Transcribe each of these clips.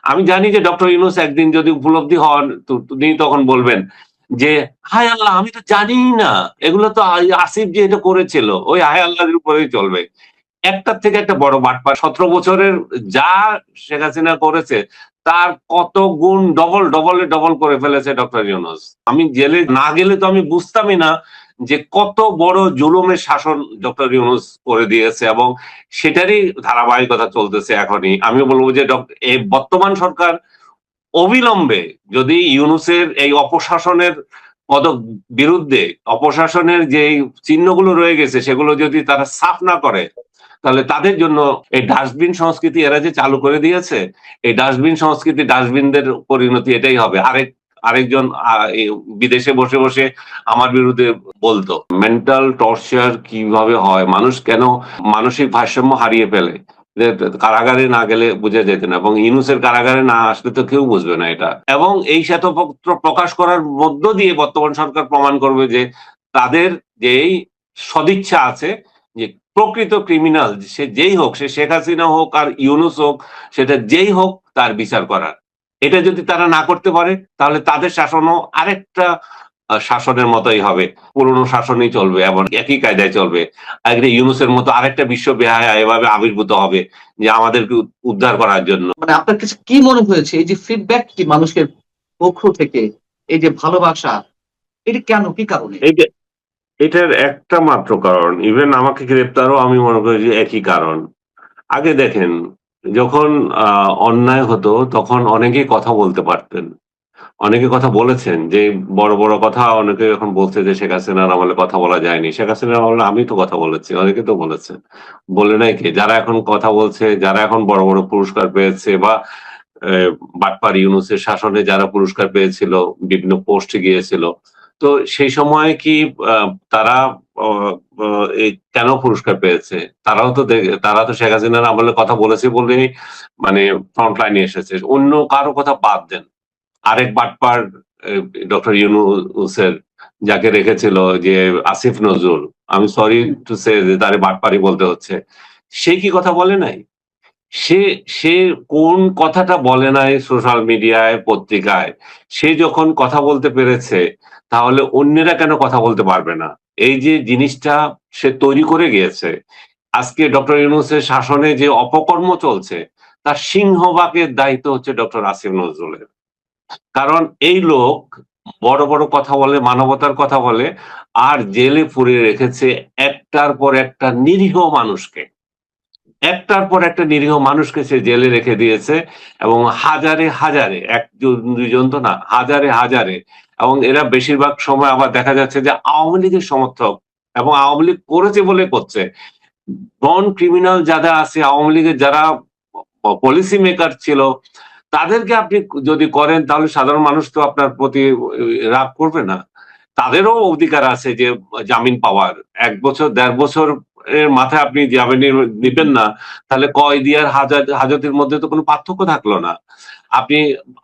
আমি জানি যে ডক্টর ইউনূস একদিন যদি উপলব্ধি হন তিনি তখন বলবেন যে, হায় আল্লাহ আমি তো জানিই না। এগুলো তো আসিফ যে এটা করেছিল। ওই হায় আল্লাহর উপরেই চলবে। একটার থেকে একটা বড় বাটপার। ১৭ বছরের যা শেখ হাসিনা করেছে তার কত গুণ ডবল করে ফেলেছে ডক্টর ইউনূস। আমি জেলে না গেলে তো আমি বুঝতামই না যে কত বড় জুলুমের শাসন ডক্টর ইউনূস করে দিয়েছে এবং সেটারই ধারাবাহিকতা চলতেছে এখনই। আমি বলব যে এই বর্তমান সরকার অবিলম্বে যদি ইউনূসের এই অপশাসনের বিরুদ্ধে অপশাসনের যেই চিহ্নগুলো রয়ে গেছে সেগুলো যদি তারা সাফ না করে, তাহলে তাদের জন্য এই ডাস্টবিন সংস্কৃতি এরা যে চালু করে দিয়েছে, এই ডাস্টবিন সংস্কৃতি ডাস্টবিনদের পরিণতি এটাই হবে। আরেকজন বিদেশে বসে আমার বিরুদ্ধে বলতো মেন্টাল টর্চার কিভাবে হয়, মানুষ কেন মানসিক ভারসাম্য হারিয়ে ফেলে। কারাগারে না গেলে বোঝা যেত না এবং ইউনূসের কারাগারে না আসলে তো কেউ বুঝবে না এটা। এবং এই শ্বেতপত্র প্রকাশ করার মধ্য দিয়ে বর্তমান সরকার প্রমাণ করবে যে তাদের যেই সদিচ্ছা আছে যে প্রকৃত ক্রিমিনাল সে যেই হোক, সে শেখ হাসিনা হোক আর ইউনূস হোক, সেটা যেই হোক তার বিচার করার। এটা যদি তারা না করতে পারে তাহলে তাদের শাসনও আরেকটা শাসনের মতোই হবে, পুরনো শাসনই চলবে এবং একই কায়দায় চলবে। একটা ইউনূসের মতো আরেকটা বিশ্ব বেহায়া এভাবে আবির্ভূত হবে যে আমাদেরকে উদ্ধার করার জন্য। মানে আপনার কাছে কি মনে হয়েছে এই যে ফিডব্যাকটি মানুষের পক্ষ থেকে, এই যে ভালোবাসা, এটা কেন, কি কারণে? এটার একটা মাত্র কারণ, ইভেন আমাকে গ্রেপ্তারও আমি মনে করি যে একই কারণ। আগে দেখেন, যখন অন্যায় হতো তখন অনেকেই কথা বলতে পারতেন। অনেকে কথা বলেছেন যে বড় কথা অনেকে এখন বলছে যে শেখ হাসিনার আমলে কথা বলা যায়নি। শেখ হাসিনার আমলে আমি তো কথা বলেছি, অনেকে তো বলেছে। বলে নাই কে? যারা এখন কথা বলছে, যারা এখন বড় পুরস্কার পেয়েছে বা বাটপার ইউনূসের শাসনে যারা পুরস্কার পেয়েছিল, বিভিন্ন পোস্টে গিয়েছিল। তো সেই সময় কি তারা কেন পুরস্কার পেয়েছে? তারা তো শেখ হাসিনার আমলে কথা বলেছে বলেই মানে ফ্রন্ট লাইনে এসেছে। অন্য কারো কথা বাদ দেন। আরেক বাটপার ডক্টর ইউনূসের যাকে রেখেছিল যে আসিফ নজরুল, আমি সরি টু সে যে তারে বাটপারই বলতে হচ্ছে। সে কি কথা বলে নাই? সে সে কোন কথাটা বলে নাই সোশ্যাল মিডিয়ায়, পত্রিকায়? সে যখন কথা বলতে পেরেছে তাহলে অন্যেরা কেন কথা বলতে পারবে না? এই যে জিনিসটা সে তৈরি করে গিয়েছে। আজকে ডক্টর ইউনূসের শাসনে যে অপকর্ম চলছে তার সিংহভাগের দায়িত্ব হচ্ছে ডক্টর আসিফ নজরুলের। কারণ এই লোক বড় কথা বলে, মানবতার কথা বলে, আর জেলে পুরে রেখেছে একটার পর একটা নিরীহ মানুষকে। একটার পর একটা নিরীহ মানুষকে সে জেলে রেখে দিয়েছে এবং হাজারে ১ জন ২ জন তো না, হাজারে এবং এরা বেশিরভাগ সময় আবার দেখা যাচ্ছে যে আওয়ামী লীগের সমর্থক এবং আওয়ামী লীগ করেছে বলে করছে। নন ক্রিমিনাল যারা আছে, আওয়ামী লীগের যারা পলিসি মেকার ছিল, তাদেরকে আপনি যদি করেন তাহলে সাধারণ মানুষ তো আপনার প্রতি রাগ করবে না। তাদেরও অধিকার আছে যে জামিন পাওয়ার। ১ বছর ১.৫ বছর এর মাথায় আপনি জামিন নিবেন না, তাহলে কয়েদি আর হাজতের মধ্যে তো কোনো পার্থক্য থাকলো না। আপনি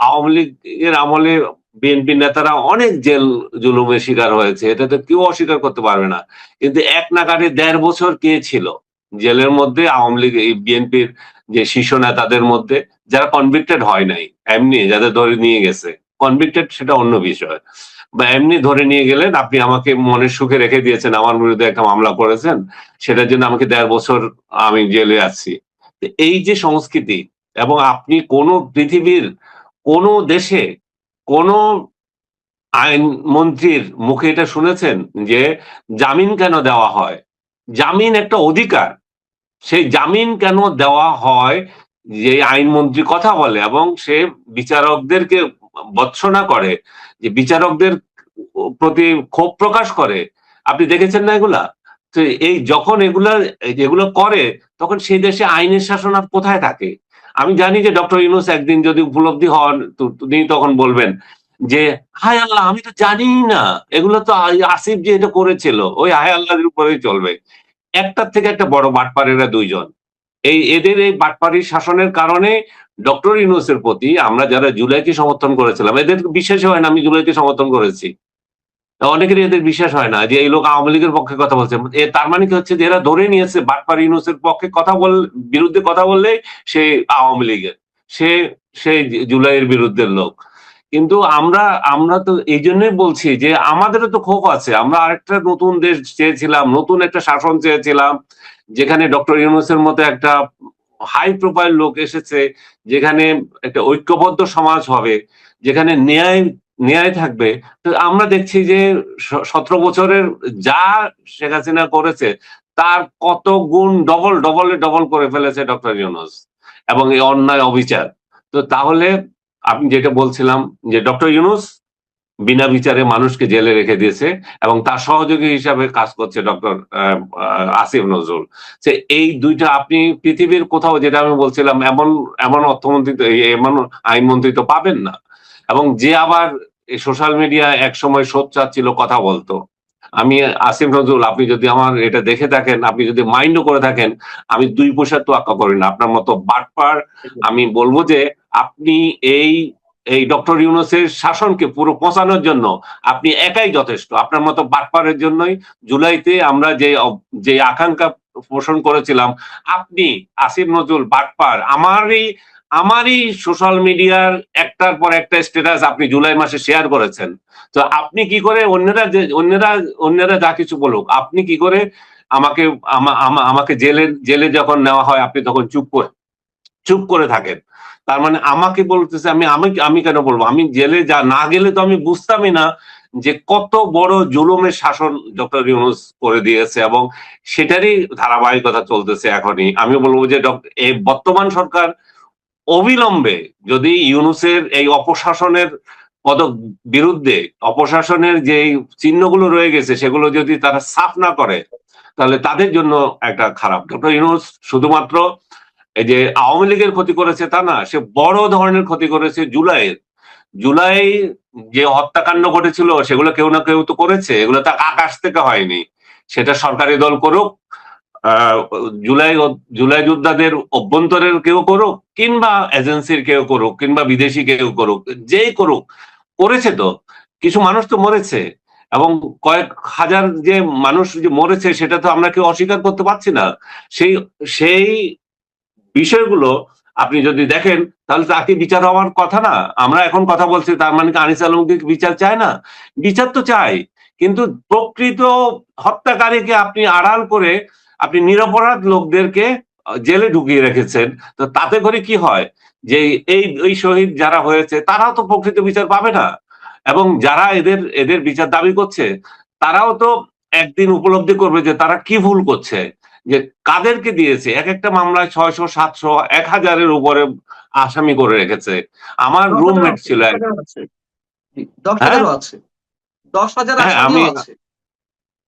আওয়ামী লীগের আমলে বিএনপি নেতারা অনেক জেল জুলুমের শিকার হয়েছে। এটা তো কেউ অস্বীকার করতে পারবে না। কিন্তু এক নাগাড়ে ১.৫ বছর কে ছিল জেলের মধ্যে? আওয়ামী লীগ এই বিএনপির যে শীর্ষ নেতাদের মধ্যে যারা কনভিক্টেড হয় নাই, এমনি যাদের ধরে নিয়ে গেছে। কনভিক্টেড সেটা অন্য বিষয়। বা এমনি ধরে নিয়ে গেলেন, আপনি আমাকে মনের সুখে রেখে দিয়েছেন, আমার বিরুদ্ধে একটা মামলা করেছেন, সেটার জন্য আমাকে ১.৫ বছর আমি জেলে আছি। এই যে সংস্কৃতি, এবং আপনি কোন পৃথিবীর কোন দেশে কোন আইনমন্ত্রীর মুখে এটা শুনেছেন যে জামিন কেন দেওয়া হয়? জামিন একটা অধিকার। সেই জামিন কেন দেওয়া হয়? যে আইনমন্ত্রী কথা বলে এবং সে বিচারকদেরকে ভর্ৎসনা করে, যে বিচারকদের প্রতি ক্ষোভ প্রকাশ করে। আপনি দেখেছেন না এগুলা? তো এই যখন এগুলো করে তখন সেই দেশে আইনের শাসন আর কোথায় থাকে? আমি জানি যে ডক্টর ইউনূস একদিন যদি উপলব্ধি হন তিনি তখন বলবেন যে, হায় আল্লাহ আমি তো জানিই না। এগুলো তো আসিফ যে এটা করেছিল। ওই হায় আল্লাহর উপরেই চলবে। একটার থেকে একটা বড় বাটপার এরা ২ জন। এদের এই বাটপাড়ির শাসনের কারণে ডক্টর ইউনূসের প্রতি আমরা যারা জুলাইকে সমর্থন করেছিলাম, এদের বিশ্বাসই হয় না আমি জুলাইকে সমর্থন করেছি। অনেকেরই এদের বিশ্বাস হয় না যে এই লোক আওয়ামী লীগের পক্ষে কথা বলছে। তার মানে কি হচ্ছে যে এরা ধরে নিয়েছে বাটপার ইউনূসের পক্ষে বিরুদ্ধে কথা বললেই সে আওয়ামী লীগের। সে সেই জুলাইয়ের বিরুদ্ধের লোক। কিন্তু আমরা আমরা তো এই জন্যই বলছি যে আমাদেরও তো ক্ষোভ আছে। আমরা আরেকটা নতুন দেশ চেয়েছিলাম, নতুন একটা শাসন চেয়েছিলাম, যেখানে ডক্টর ইউনূসের মতো একটা হাই প্রোফাইল লোক এসেছে, যেখানে একটা ঐক্যবদ্ধ সমাজ হবে, যেখানে ন্যায় ন্যায় থাকবে। তো আমরা দেখছি যে 17 বছরের যা শেখ হাসিনা করেছে তার কত গুণ ডবল করে ফেলেছে ডক্টর ইউনূস, এবং এই অন্যায় অবিচার। তো তাহলে আমি যেটা বলছিলাম যে ডক্টর ইউনূস বিনা বিচারে মানুষকে জেলে রেখে দিয়েছে, এবং তার সহযোগী হিসাবে কাজ করছে ডক্টর আসিফ নজরুল। যে এই দুইটা আপনি পৃথিবীর কোথাও, যেটা আমি বলছিলাম, এমন এমন অর্থমন্ত্রী এমন আইনমন্ত্রী তো পাবেন না, এবং যে আবার সোশ্যাল মিডিয়া এক সময় সোচ্চার ছিল, কথা বলতো। আমি আসিফ নজরুল, আপনি যদি আমার এটা দেখে থাকেন, আপনি যদি মাইন্ডও করে থাকেন, আমি 2 পয়সার তোয়াক্কা করি না আপনার মতো বাটপার। আমি বলবো যে আপনি এই এই ডক্টর ইউনূসের শাসনকে পুরো পচানোর জন্য আপনি একাই যথেষ্ট। আপনার মতো বাটপারের জন্যই জুলাইতে আমরা যে আকাঙ্ক্ষা পোষণ করেছিলাম, আপনি আসিফ নজরুল বাটপার, আমারই সোশ্যাল মিডিয়ার একটার পর একটা স্ট্যাটাস আপনি জুলাই মাসে শেয়ার করেছেন। তো আপনি কি করে অন্যরা যা কিছু বলুক, আপনি কি করে আমাকে আমাকে জেলে যখন নেওয়া হয় আপনি তখন চুপ করে থাকেন? তার মানে আমাকে বলতেছে, আমি আমি আমি কেন বলবো? আমি জেলে না গেলে তো আমি বুঝতামই না যে কত বড় জুলুমের শাসন ডক্টর ইউনূস করে দিয়েছে, এবং সেটারই ধারাবাহিকতা চলতেছে এখনই। আমি বলবো যে এই বর্তমান সরকার অবিলম্বে যদি ইউনূসের এই অপশাসনের বিরুদ্ধে, অপশাসনের যে চিহ্নগুলো রয়ে গেছে সেগুলো যদি তারা সাফ না করে, তাহলে তাদের জন্য একটা খারাপ। ডক্টর ইউনূস শুধুমাত্র এই যে আওয়ামী লীগের ক্ষতি করেছে তা না, সে বড় ধরনের ক্ষতি করেছে জুলাই যে হত্যাকাণ্ড ঘটেছিল সেগুলো কেউ না কেউ তো করেছে, এগুলো তো আকাশ থেকে হয়নি। সেটা সরকারি দল করুক, জুলাই যোদ্ধাদের অভ্যন্তরের কেউ করুক, কিংবা এজেন্সির কেউ করুক, কিংবা বিদেশি কেউ করুক, যেই করুক, করেছে তো। কিছু মানুষ তো মরেছে, এবং কয়েক হাজার যে মানুষ যে মরেছে সেটা তো আমরা কেউ অস্বীকার করতে পারছি না। সেই সেই বিষয়গুলো আপনি যদি দেখেন, তাহলে তাকে বিচার হওয়ার কথা না। আমরা এখন কথা বলছি, তার মানে কি আনিস আলমকে বিচার চায় না? বিচার তো চাই, কিন্তু প্রকৃত হত্যাকারীকে আপনি আড়াল করে আপনি নিরপরাধ লোকদেরকে জেলে ঢুকিয়ে রেখেছেন। তো তাতে করে কি হয় যে এই শহীদ যারা হয়েছে তারাও তো প্রকৃত বিচার পাবে না, এবং যারা এদের বিচার দাবি করছে তারাও তো একদিন উপলব্ধি করবে যে তারা কি ভুল করছে, যে কাদেরকে দিয়েছে। এক একটা মামলায় 600, 700, 1000-এর উপরে আসামি করে রেখেছে। আমার রুমমেট ছিল 10,000 আছে। 10,000 আছে। 10,000 হ্যাঁ, আসামিও আছে।